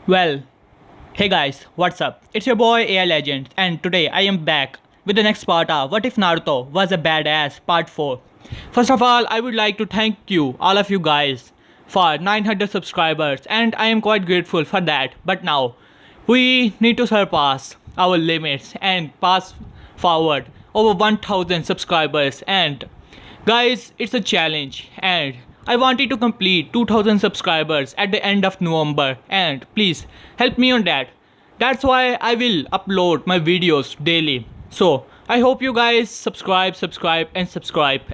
Well, hey guys, what's up? It's your boy AI Legends, and today I am back with the next part of What If Naruto Was a Badass Part 4. First of all, I would like to thank you, all of you guys, for 900 subscribers, and I am quite grateful for that. But now, we need to surpass our limits and pass forward over 1000 subscribers. And guys, it's a challenge, and I wanted to complete 2000 subscribers at the end of November, and please help me on that. That's why I will upload my videos daily. So I hope you guys subscribe, and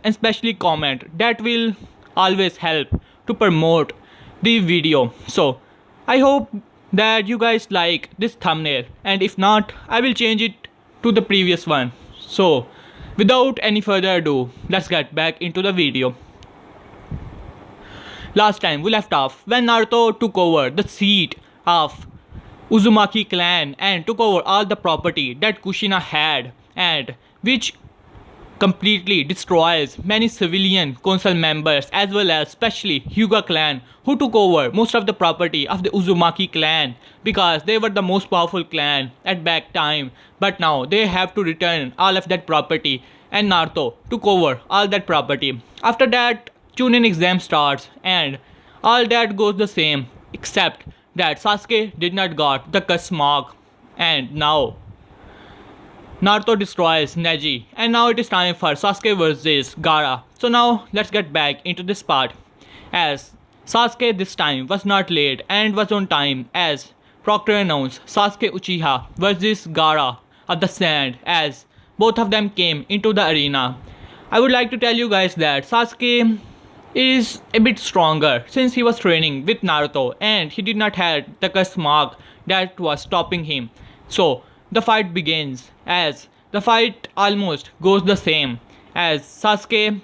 especially comment. That will always help to promote the video. So I hope that you guys like this thumbnail, and if not, I will change it to the previous one. So without any further ado, let's get back into the video. Last time we left off when Naruto took over the seat of Uzumaki clan and took over all the property that Kushina had, and which completely destroys many civilian council members as well as especially Hyuga clan, who took over most of the property of the Uzumaki clan because they were the most powerful clan at back time, but now they have to return all of that property, and Naruto took over all that property. After that, Chunin exam starts and all that goes the same except that Sasuke did not got the curse mark, and now Naruto destroys Neji, and now it is time for Sasuke vs Gaara. So now let's get back into this part, as Sasuke this time was not late and was on time, as Proctor announced Sasuke Uchiha vs Gaara of the Sand, as both of them came into the arena. I would like to tell you guys that Sasuke is a bit stronger since he was training with Naruto and he did not have the curse mark that was stopping him. So the fight begins, as the fight almost goes the same, as Sasuke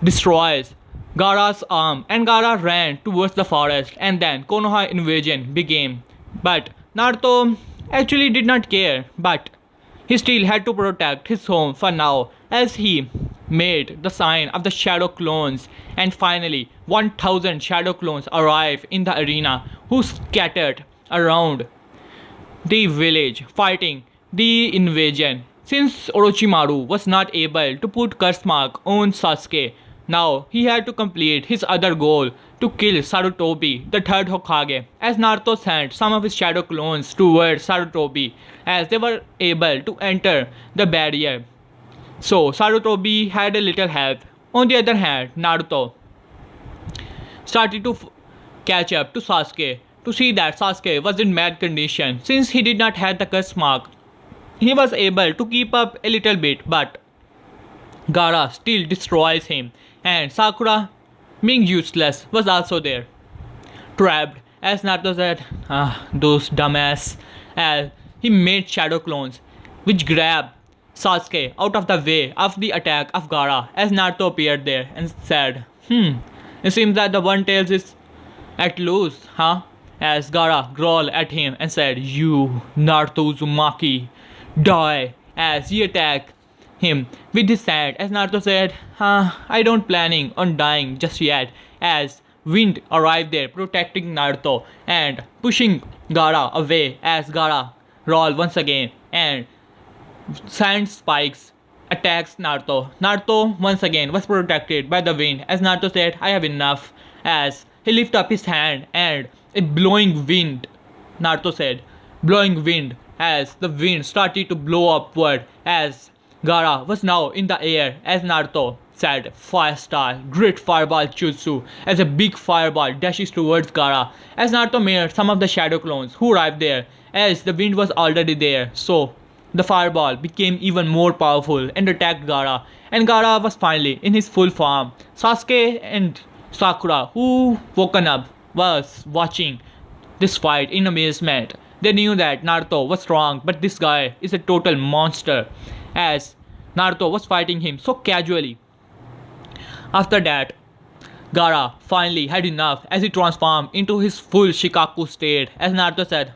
destroys Gaara's arm and Gaara ran towards the forest, and then Konoha invasion began. But Naruto actually did not care, but he still had to protect his home for now, as he made the sign of the shadow clones, and finally 1000 shadow clones arrived in the arena, who scattered around the village fighting the invasion. Since Orochimaru was not able to put curse mark on Sasuke, now he had to complete his other goal to kill Sarutobi, the third Hokage, as Naruto sent some of his shadow clones towards Sarutobi as they were able to enter the barrier. So Sarutobi had a little help. On the other hand, Naruto started to catch up to Sasuke to see that Sasuke was in bad condition since he did not have the curse mark. He was able to keep up a little bit, but Gaara still destroys him, and Sakura, being useless, was also there, trapped, as Naruto said, those dumbass, as he made shadow clones which grabbed Sasuke out of the way of the attack of Gaara, as Naruto appeared there and said, it seems that the One Tails is at loose, huh? As Gaara growled at him and said, "You, Naruto Uzumaki, die," as he attacked him with his sand, as Naruto said, I don't planning on dying just yet, as Wind arrived there protecting Naruto and pushing Gaara away, as Gaara rolled once again and sand spikes attacks Naruto. Naruto once again was protected by the wind, as Naruto said, I have enough, as he lifted up his hand and a blowing wind, Naruto said, blowing wind, as the wind started to blow upward, as Gaara was now in the air, as Naruto said, Fire Star, Great Fireball Jutsu, as a big fireball dashes towards Gaara, as Naruto made some of the shadow clones who arrived there, as the wind was already there. So the fireball became even more powerful and attacked Gaara, and Gaara was finally in his full form. Sasuke and Sakura, who woken up, was watching this fight in amazement. They knew that Naruto was strong, but this guy is a total monster, as Naruto was fighting him so casually. After that, Gaara finally had enough as he transformed into his full Shikaku state, as Naruto said,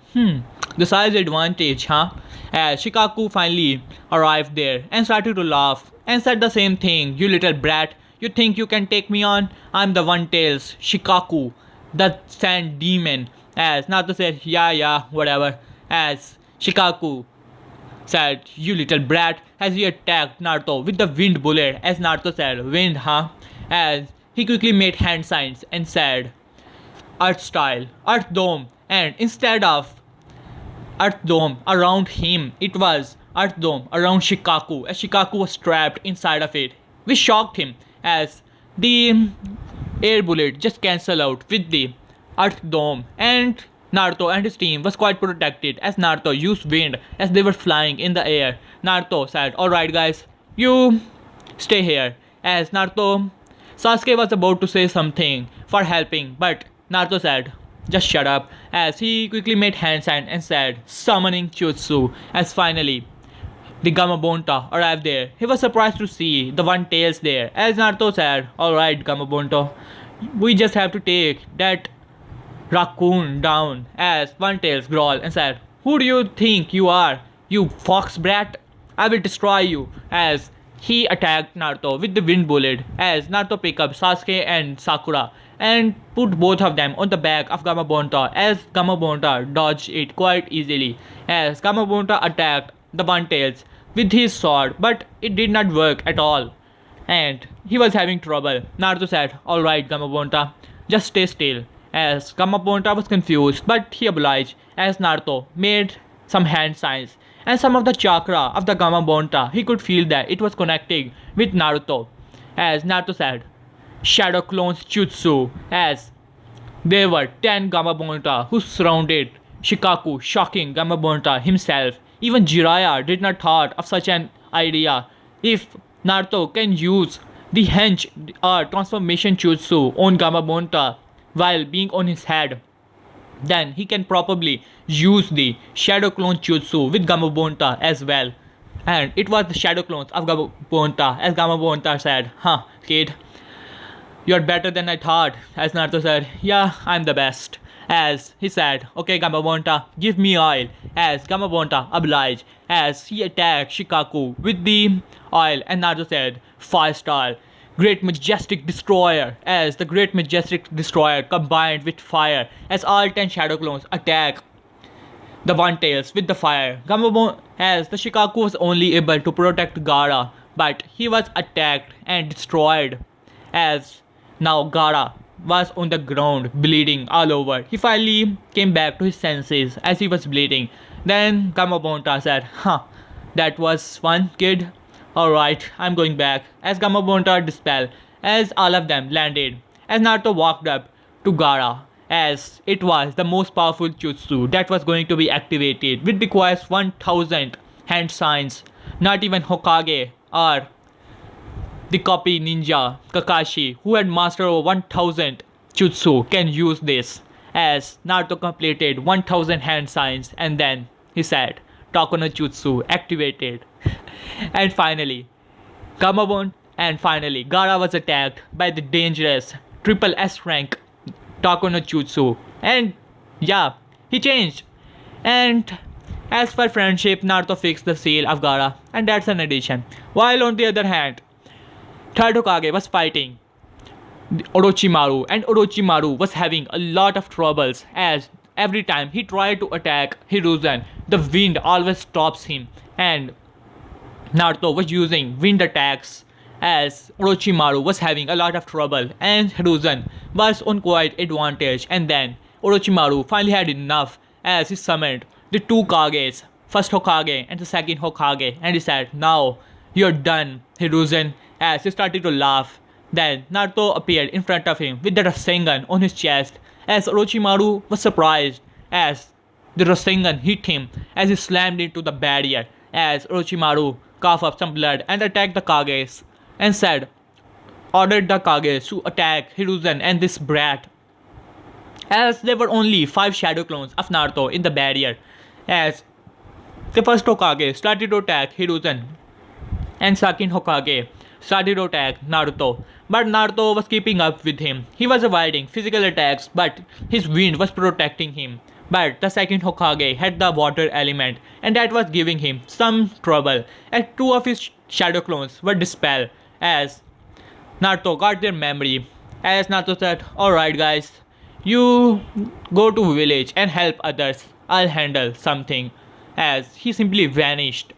the size advantage, huh? As Shikaku finally arrived there and started to laugh and said the same thing, you little brat, you think you can take me on? I'm the One Tails Shikaku, the sand demon. As Naruto said, yeah, whatever. As Shikaku said, you little brat, as he attacked Naruto with the wind bullet. As Naruto said, wind, huh? As he quickly made hand signs and said, Earth style, Earth dome, and instead of Earth dome around him, it was Earth dome around Shikaku, as Shikaku was trapped inside of it, which shocked him as the air bullet just cancelled out with the Earth dome, and Naruto and his team was quite protected as Naruto used wind as they were flying in the air. Naruto said, alright guys, you stay here. As Naruto, Sasuke was about to say something for helping, but Naruto said, just shut up, as he quickly made hand sign and said, summoning Jutsu, as finally the Gamabonta arrived there. He was surprised to see the One Tails there, as Naruto said, alright Gamabonta, we just have to take that raccoon down, as One Tails growled and said, who do you think you are, you fox brat? I will destroy you, as he attacked Naruto with the wind bullet, as Naruto picked up Sasuke and Sakura and put both of them on the back of Gamabonta, as Gamabonta dodged it quite easily, as Gamabonta attacked the One Tails with his sword, but it did not work at all, and he was having trouble. Naruto said, alright Gamabonta, just stay still, as Gamabonta was confused, but he obliged, as Naruto made some hand signs, and some of the chakra of the Gamabonta, he could feel that it was connecting with Naruto, as Naruto said, Shadow Clones Jutsu, as there were 10 Gamabonta who surrounded Shikaku, shocking Gamabonta himself. Even Jiraiya did not thought of such an idea. If Naruto can use the hench or transformation jutsu on Gamabonta while being on his head, then he can probably use the Shadow Clone Jutsu with Gamabonta as well. And it was the Shadow Clones of Gamabonta, as Gamabonta said, huh, kid, you're better than I thought. As Naruto said, yeah, I'm the best. As he said, okay Gamabonta, give me oil. As Gamabonta obliged, as he attacked Shikaku with the oil, and Naruto said, 5-star, Great Majestic Destroyer, as the Great Majestic Destroyer combined with fire, as all 10 Shadow Clones attack the One Tails with the fire. As the Shikaku was only able to protect Gaara, but he was attacked and destroyed, as now Gaara was on the ground bleeding all over. He finally came back to his senses as he was bleeding. Then Gamabonta said, huh, that was fun, kid. Alright, I'm going back. As Gamabonta dispelled, as all of them landed, as Naruto walked up to Gaara, as it was the most powerful jutsu that was going to be activated, which requires 1000 hand signs. Not even Hokage or the copy ninja Kakashi, who had mastered over 1000 jutsu, can use this, as Naruto completed 1000 hand signs, and then he said, Takono Jutsu activated. and finally, Gaara was attacked by the dangerous triple S rank Takono Jutsu, and yeah, he changed. And as for friendship, Naruto fixed the seal of Gaara, and that's an addition. While on the other hand, Third Hokage was fighting Orochimaru, and Orochimaru was having a lot of troubles, as every time he tried to attack Hiruzen, the wind always stops him, and Naruto was using wind attacks, as Orochimaru was having a lot of trouble and Hiruzen was on quite advantage. And then Orochimaru finally had enough, as he summoned the two Kages, first Hokage and the second Hokage, and he said, now you're done, Hiruzen, as he started to laugh. Then Naruto appeared in front of him with the Rasengan on his chest, as Orochimaru was surprised, as the Rasengan hit him as he slammed into the barrier, as Orochimaru coughed up some blood and attacked the Kages, and ordered the Kages to attack Hiruzen and this brat, as there were only 5 shadow clones of Naruto in the barrier. As the first Hokage started to attack Hiruzen, and second Hokage started to attack Naruto, but Naruto was keeping up with him. He was avoiding physical attacks, but his wind was protecting him. But the second Hokage had the water element, and that was giving him some trouble, as 2 of his shadow clones were dispelled, as Naruto got their memory. As Naruto said, alright guys, You go to village and help others. I'll handle something. As he simply vanished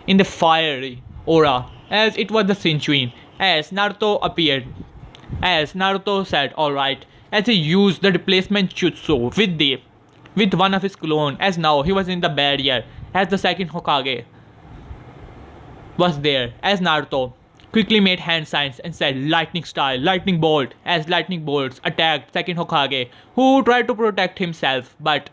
in the fiery aura as it was the Shinchuin. As Naruto appeared, as Naruto said alright, as he used the replacement jutsu with one of his clone, as now he was in the barrier as the second Hokage was there, as Naruto quickly made hand signs and said lightning style, lightning bolt, as lightning bolts attacked second Hokage, who tried to protect himself, but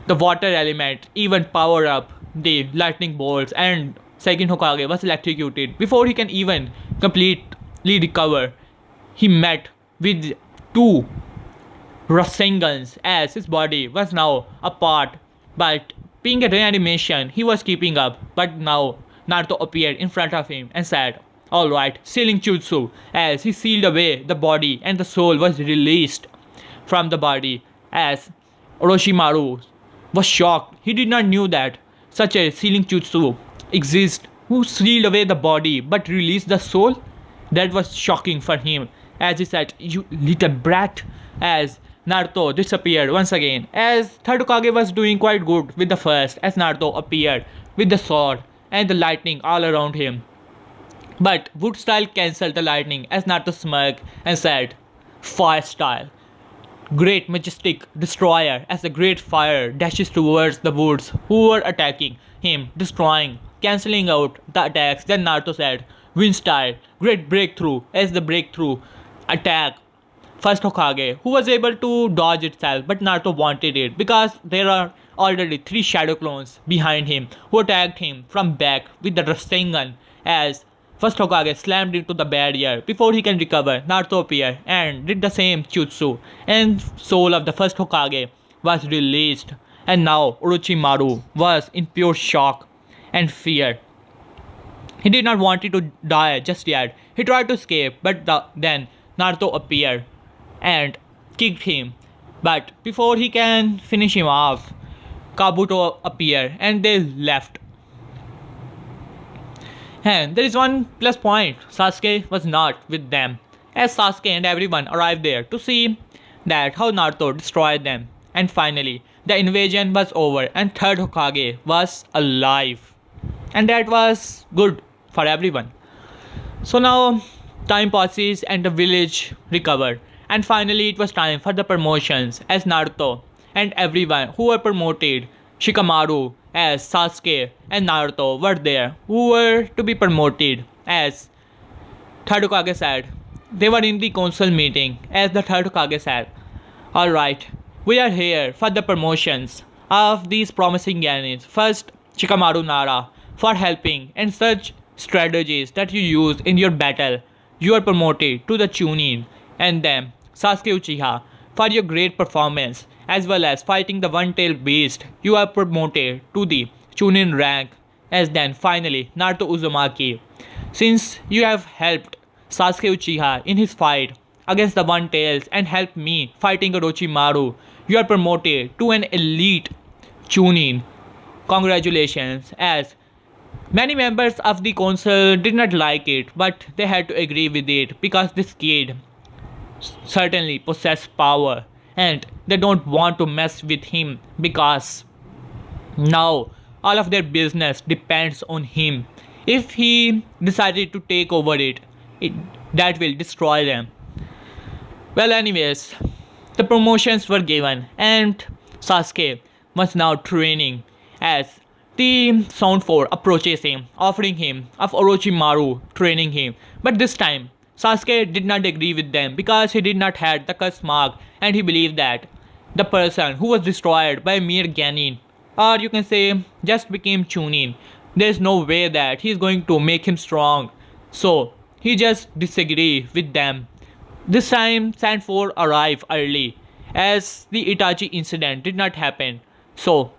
the water element even powered up the lightning bolts and second Hokage was electrocuted before he can even completely recover. He met with two Rasengans as his body was now apart, but being a reanimation, he was keeping up. But now Naruto appeared in front of him and said, alright, sealing jutsu, as he sealed away the body and the soul was released from the body, as Orochimaru was shocked. He did not knew that such a sealing jutsu exists who sealed away the body but released the soul. That was shocking for him, as he said, you little brat, as Naruto disappeared once again, as third Hokage was doing quite good with the first, as Naruto appeared with the sword and the lightning all around him. But Wood Style cancelled the lightning as Naruto smirked and said, Fire Style. Great majestic destroyer as the great fire dashes towards the woods who were attacking him, destroying, cancelling out the attacks. Then Naruto said, Wind Style, great breakthrough as the breakthrough attack first Hokage, who was able to dodge itself, but Naruto wanted it because there are already three shadow clones behind him who attacked him from back with the Rasengan as first Hokage slammed into the barrier. Before he can recover, Naruto appeared and did the same jutsu, and soul of the first Hokage was released, and now Orochimaru was in pure shock and fear. He did not want it to die just yet. He tried to escape, but then Naruto appeared and kicked him. But before he can finish him off, Kabuto appeared and they left. And there is one plus point, Sasuke was not with them, as Sasuke and everyone arrived there to see that how Naruto destroyed them. And finally, the invasion was over and third Hokage was alive. And that was good for everyone. So now time passes and the village recovered. And finally it was time for the promotions as Naruto and everyone who were promoted, Shikamaru as Sasuke and Naruto were there who were to be promoted, as third Hokage said. They were in the council meeting as the third Hokage said, alright, we are here for the promotions of these promising Yanis. First, Shikamaru Nara for helping and such strategies that you use in your battle. You are promoted to the Chunin, and then Sasuke Uchiha for your great performance as well as fighting the one-tailed beast. You are promoted to the Chunin rank, as then finally Naruto Uzumaki. Since you have helped Sasuke Uchiha in his fight against the One Tails and helped me fighting Orochimaru, you are promoted to an elite Chunin. Congratulations, as many members of the council did not like it, but they had to agree with it because this kid certainly possesses power and they don't want to mess with him because now all of their business depends on him. If he decided to take over it that will destroy them. Well, anyways, the promotions were given and Sasuke was now training as the Sound 4 approaches him, offering him of Orochimaru training him. But this time, Sasuke did not agree with them because he did not have the curse mark and he believed that the person who was destroyed by mere Genin, or you can say just became Chunin, there is no way that he is going to make him strong. So he just disagreed with them. This time Sand 4 arrived early as the Itachi incident did not happen. So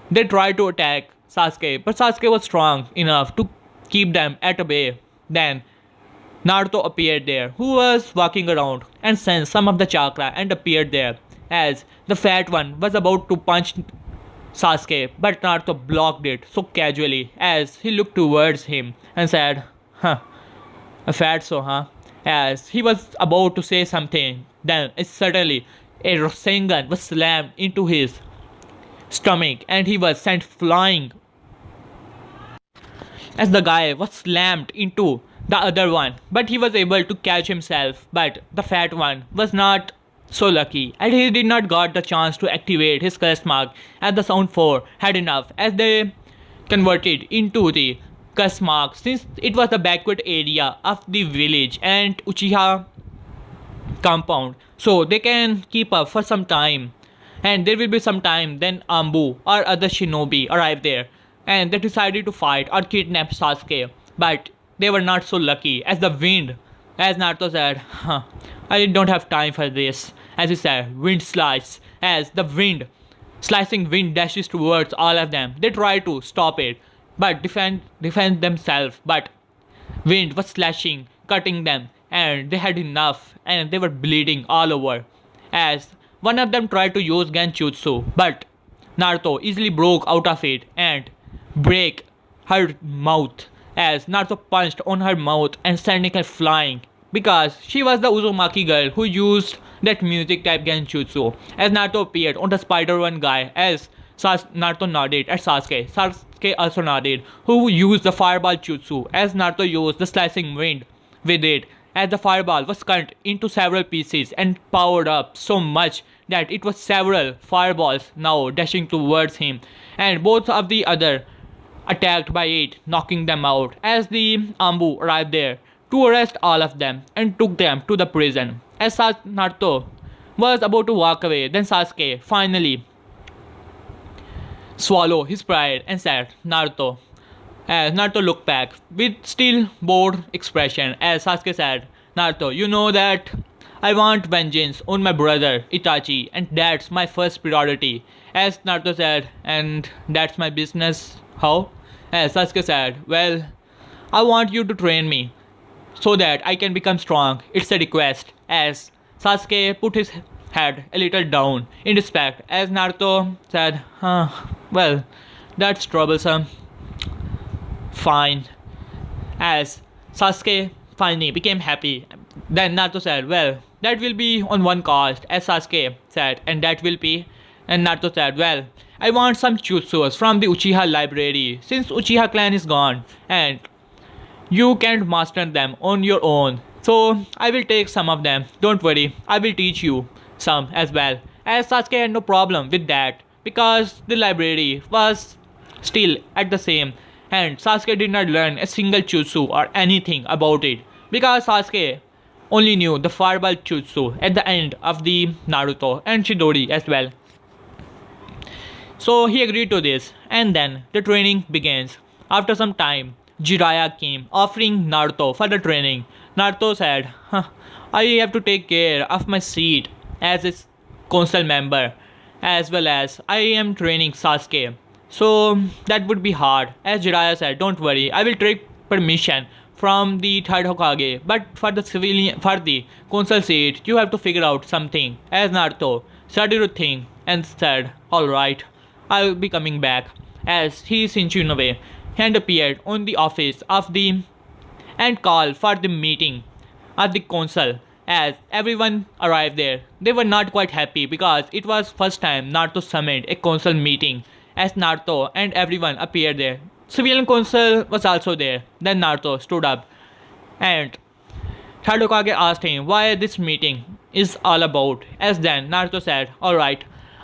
they tried to attack Sasuke, but Sasuke was strong enough to keep them at bay. Then Naruto appeared there, who was walking around and sensed some of the chakra and appeared there as the fat one was about to punch Sasuke, but Naruto blocked it so casually as he looked towards him and said, huh, a fat so, huh? As he was about to say something, then it suddenly a Rasengan was slammed into his stomach and he was sent flying as the guy was slammed into the other one, but he was able to catch himself. But the fat one was not so lucky, and he did not got the chance to activate his curse mark as the Sound 4 had enough as they converted into the curse mark since it was the backward area of the village and Uchiha compound, so they can keep up for some time. And there will be some time then Ambu or other shinobi arrive there and they decided to fight or kidnap Sasuke, but they were not so lucky as the wind, as Naruto said, I don't have time for this. As he said, wind slice, as the wind, slicing wind dashes towards all of them. They try to stop it, but defend themselves, but wind was slashing, cutting them, and they had enough, and they were bleeding all over. As one of them tried to use Genjutsu, but Naruto easily broke out of it and break her mouth as Naruto punched on her mouth and sending her flying because she was the Uzumaki girl who used that music type Genjutsu. As Naruto appeared on the Spider One guy as Naruto nodded at Sasuke. Sasuke also nodded, who used the Fireball Jutsu as Naruto used the Slicing Wind with it as the fireball was cut into several pieces and powered up so much that it was several fireballs now dashing towards him and both of the other attacked by it, knocking them out as the Ambu arrived there to arrest all of them and took them to the prison. As Naruto was about to walk away, then Sasuke finally swallowed his pride and said, Naruto. As Naruto looked back with still bored expression as Sasuke said, Naruto, you know that I want vengeance on my brother Itachi and that's my first priority. As Naruto said, and that's my business. How? As Sasuke said, well, I want you to train me so that I can become strong. It's a request. As Sasuke put his head a little down in respect as Naruto said, well, that's troublesome. Fine. As Sasuke finally became happy, then Naruto said, well, that will be on one cost, as Sasuke said, and that will be. And Naruto said, well, I want some jutsus from the Uchiha library since Uchiha clan is gone and you can't master them on your own. So I will take some of them. Don't worry, I will teach you some as well. As Sasuke had no problem with that because the library was still at the same and Sasuke did not learn a single jutsu or anything about it because Sasuke only knew the fireball jutsu at the end of the Naruto and Chidori as well. So he agreed to this and then the training begins. After some time, Jiraiya came offering Naruto for the training. Naruto said, I have to take care of my seat as a council member as well as I am training Sasuke. So that would be hard. As Jiraiya said, don't worry, I will take permission from the third Hokage, but for the council seat, you have to figure out something. As Naruto started to think and said, alright, I will be coming back. As he cinching away and appeared on the office of the and called for the meeting of the council. As everyone arrived there, they were not quite happy because it was first time Naruto summoned a council meeting. As Naruto and everyone appeared there, civilian council was also there. Then Naruto stood up and third Hokage asked him why this meeting is all about. As then Naruto said, alright,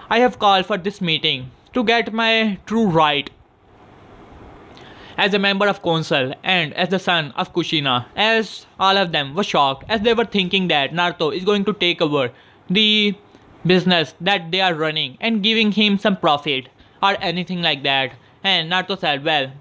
I have called for this meeting to get my true right as a member of council and as the son of Kushina. As all of them were shocked as they were thinking that Naruto is going to take over the business that they are running and giving him some profit or anything like that. And Naruto said, well,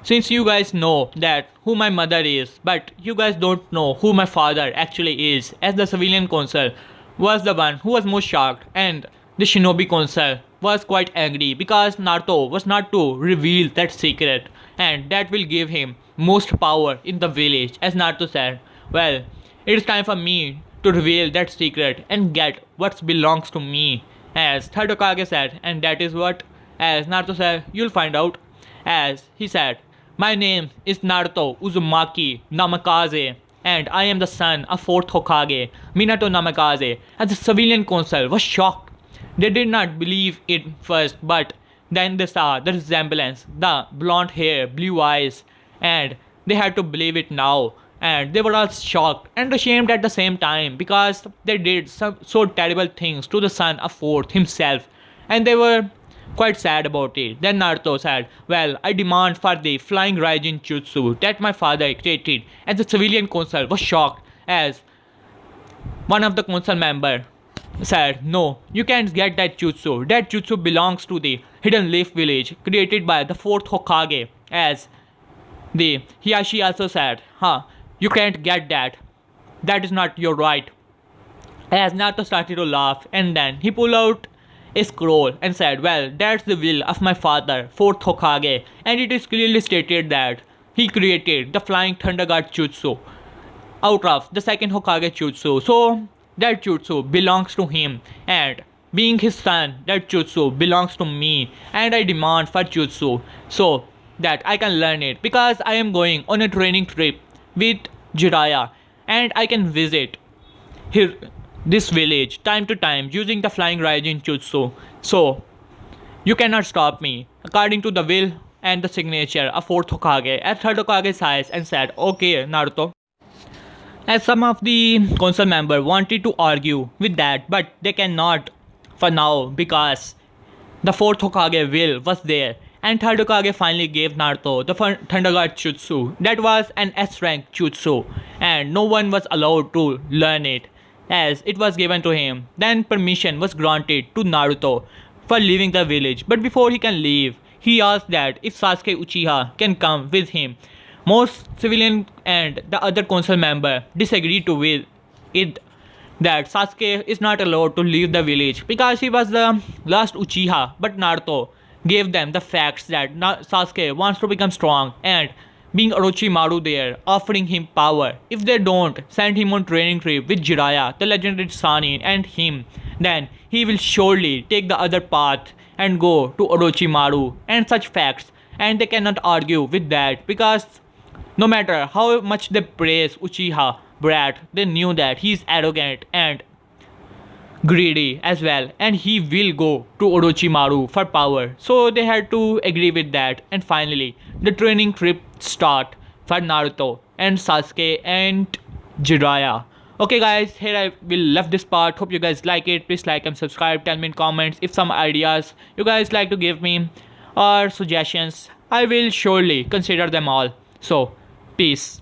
since you guys know that who my mother is, but you guys don't know who my father actually is, as the civilian council was the one who was most shocked and the shinobi council was quite angry because Naruto was not to reveal that secret and that will give him most power in the village. As Naruto said, well, it is time for me to reveal that secret and get what belongs to me. As third Hokage said, and that is what? As Naruto said, you'll find out. As he said, my name is Naruto Uzumaki Namikaze. and I am the son of 4th Hokage, Minato Namikaze, and the civilian council was shocked. They did not believe it first, but then they saw the resemblance, the blonde hair, blue eyes, and they had to believe it now. And they were all shocked and ashamed at the same time because they did some so terrible things to the son of 4th himself, and they were quite sad about it. Then Naruto said, well, I demand for the flying Raijin Jutsu that my father created, and the civilian council was shocked as one of the council member said, no, you can't get that jutsu. That jutsu belongs to the Hidden Leaf Village created by the 4th Hokage. As the Hiyashi also said, you can't get that. That is not your right. As Naruto started to laugh, and then he pulled out a scroll and said, well, that's the will of my father, 4th Hokage, and it is clearly stated that he created the Flying Thunder God Jutsu out of the 2nd Hokage Jutsu. So that jutsu belongs to him, and being his son, that jutsu belongs to me, and I demand for jutsu so that I can learn it because I am going on a training trip with Jiraiya, and I can visit here this village time to time using the flying Raijin jutsu. So you cannot stop me according to the will and the signature of 4th Hokage. As 3rd Hokage sighs and said, okay Naruto. As some of the council members wanted to argue with that, but they cannot for now because the 4th Hokage will was there, and 3rd Hokage finally gave Naruto the Thunder God Jutsu. That was an S rank jutsu, and no one was allowed to learn it as it was given to him. Then permission was granted to Naruto for leaving the village, but before he can leave, he asked that if Sasuke Uchiha can come with him. Most civilian and the other council member disagreed to with it that Sasuke is not allowed to leave the village because he was the last Uchiha, but Naruto gave them the facts that Sasuke wants to become strong, and being Orochimaru there offering him power. If they don't send him on training trip with Jiraiya, the legendary Sannin, and him, then he will surely take the other path and go to Orochimaru and such facts, and they cannot argue with that because no matter how much they praise Uchiha Brat, they knew that he is arrogant and greedy as well, and he will go to Orochimaru for power. So they had to agree with that, and finally the training trip start for Naruto and Sasuke and Jiraiya. Okay guys, here I will left this part. Hope you guys like it. Please like and subscribe. Tell me in comments if some ideas you guys like to give me or suggestions. I will surely consider them all. So peace.